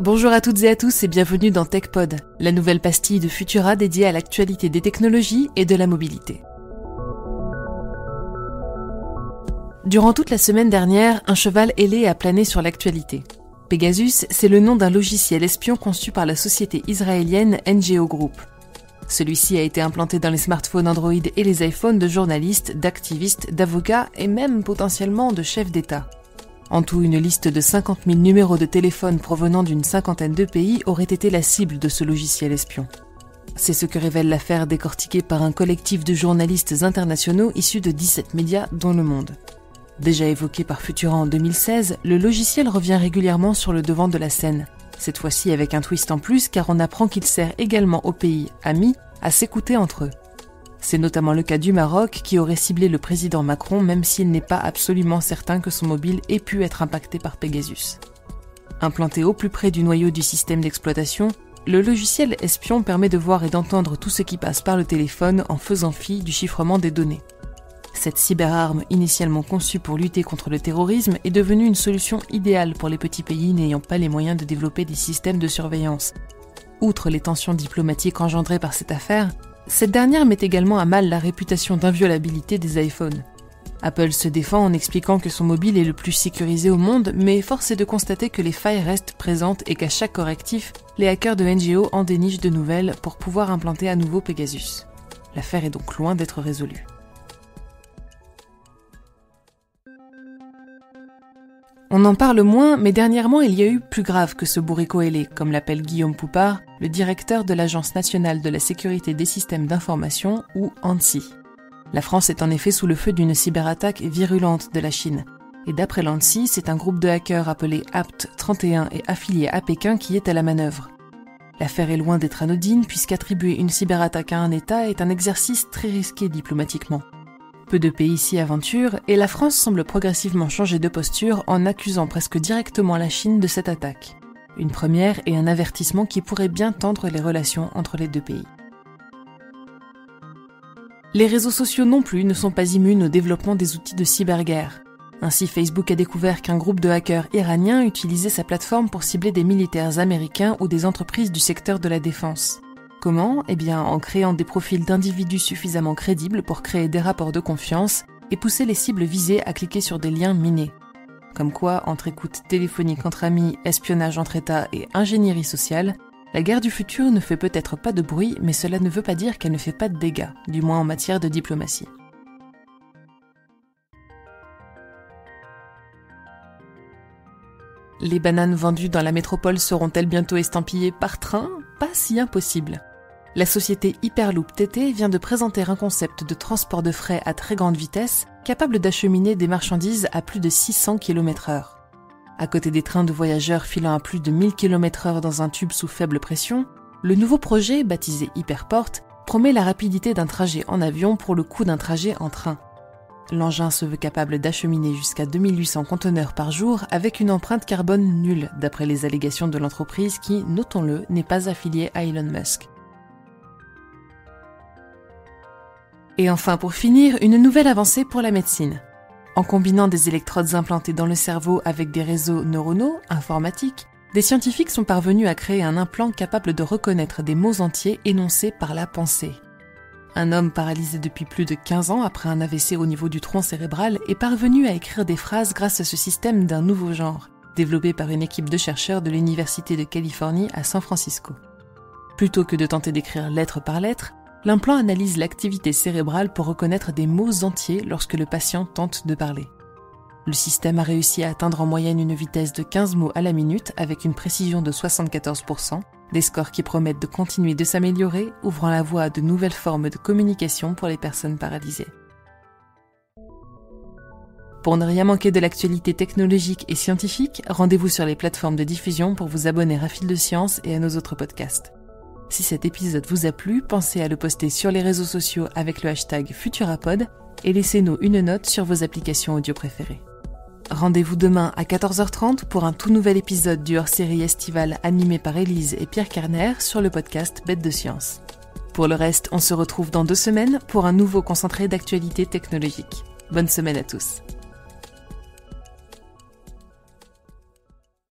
Bonjour à toutes et à tous et bienvenue dans TechPod, la nouvelle pastille de Futura dédiée à l'actualité des technologies et de la mobilité. Durant toute la semaine dernière, un cheval ailé a plané sur l'actualité. Pegasus, c'est le nom d'un logiciel espion conçu par la société israélienne NGO Group. Celui-ci a été implanté dans les smartphones Android et les iPhones de journalistes, d'activistes, d'avocats et même potentiellement de chefs d'État. En tout, une liste de 50 000 numéros de téléphone provenant d'une cinquantaine de pays aurait été la cible de ce logiciel espion. C'est ce que révèle l'affaire décortiquée par un collectif de journalistes internationaux issus de 17 médias dont Le Monde. Déjà évoqué par Futura en 2016, le logiciel revient régulièrement sur le devant de la scène. Cette fois-ci avec un twist en plus car on apprend qu'il sert également aux pays amis à s'écouter entre eux. C'est notamment le cas du Maroc qui aurait ciblé le président Macron même s'il n'est pas absolument certain que son mobile ait pu être impacté par Pegasus. Implanté au plus près du noyau du système d'exploitation, le logiciel espion permet de voir et d'entendre tout ce qui passe par le téléphone en faisant fi du chiffrement des données. Cette cyberarme, initialement conçue pour lutter contre le terrorisme, est devenue une solution idéale pour les petits pays n'ayant pas les moyens de développer des systèmes de surveillance. Outre les tensions diplomatiques engendrées par cette affaire, cette dernière met également à mal la réputation d'inviolabilité des iPhones. Apple se défend en expliquant que son mobile est le plus sécurisé au monde, mais force est de constater que les failles restent présentes et qu'à chaque correctif, les hackers de NGO en dénichent de nouvelles pour pouvoir implanter à nouveau Pegasus. L'affaire est donc loin d'être résolue. On en parle moins, mais dernièrement il y a eu plus grave que ce bourricot ailé, comme l'appelle Guillaume Poupard, le directeur de l'Agence nationale de la sécurité des systèmes d'information, ou ANSSI. La France est en effet sous le feu d'une cyberattaque virulente de la Chine. Et d'après l'ANSSI, c'est un groupe de hackers appelé APT31 et affilié à Pékin qui est à la manœuvre. L'affaire est loin d'être anodine, puisqu'attribuer une cyberattaque à un État est un exercice très risqué diplomatiquement. Peu de pays s'y aventurent et la France semble progressivement changer de posture en accusant presque directement la Chine de cette attaque. Une première et un avertissement qui pourrait bien tendre les relations entre les deux pays. Les réseaux sociaux non plus ne sont pas immunes au développement des outils de cyberguerre. Ainsi, Facebook a découvert qu'un groupe de hackers iraniens utilisait sa plateforme pour cibler des militaires américains ou des entreprises du secteur de la défense. Comment ? En créant des profils d'individus suffisamment crédibles pour créer des rapports de confiance et pousser les cibles visées à cliquer sur des liens minés. Comme quoi, entre écoute téléphonique entre amis, espionnage entre États et ingénierie sociale, la guerre du futur ne fait peut-être pas de bruit, mais cela ne veut pas dire qu'elle ne fait pas de dégâts, du moins en matière de diplomatie. Les bananes vendues dans la métropole seront-elles bientôt estampillées par train ? Pas si impossible. La société Hyperloop TT vient de présenter un concept de transport de fret à très grande vitesse, capable d'acheminer des marchandises à plus de 600 km/h. À côté des trains de voyageurs filant à plus de 1000 km/h dans un tube sous faible pression, le nouveau projet, baptisé Hyperport, promet la rapidité d'un trajet en avion pour le coût d'un trajet en train. L'engin se veut capable d'acheminer jusqu'à 2800 conteneurs par jour avec une empreinte carbone nulle, d'après les allégations de l'entreprise qui, notons-le, n'est pas affiliée à Elon Musk. Et enfin, pour finir, une nouvelle avancée pour la médecine. En combinant des électrodes implantées dans le cerveau avec des réseaux neuronaux, informatiques, des scientifiques sont parvenus à créer un implant capable de reconnaître des mots entiers énoncés par la pensée. Un homme paralysé depuis plus de 15 ans après un AVC au niveau du tronc cérébral est parvenu à écrire des phrases grâce à ce système d'un nouveau genre, développé par une équipe de chercheurs de l'Université de Californie à San Francisco. Plutôt que de tenter d'écrire lettre par lettre, l'implant analyse l'activité cérébrale pour reconnaître des mots entiers lorsque le patient tente de parler. Le système a réussi à atteindre en moyenne une vitesse de 15 mots à la minute avec une précision de 74%, des scores qui promettent de continuer de s'améliorer, ouvrant la voie à de nouvelles formes de communication pour les personnes paralysées. Pour ne rien manquer de l'actualité technologique et scientifique, rendez-vous sur les plateformes de diffusion pour vous abonner à Fil de Science et à nos autres podcasts. Si cet épisode vous a plu, pensez à le poster sur les réseaux sociaux avec le hashtag Futurapod et laissez-nous une note sur vos applications audio préférées. Rendez-vous demain à 14h30 pour un tout nouvel épisode du hors-série estival animé par Élise et Pierre Kerner sur le podcast Bête de Science. Pour le reste, on se retrouve dans 2 semaines pour un nouveau concentré d'actualité technologique. Bonne semaine à tous.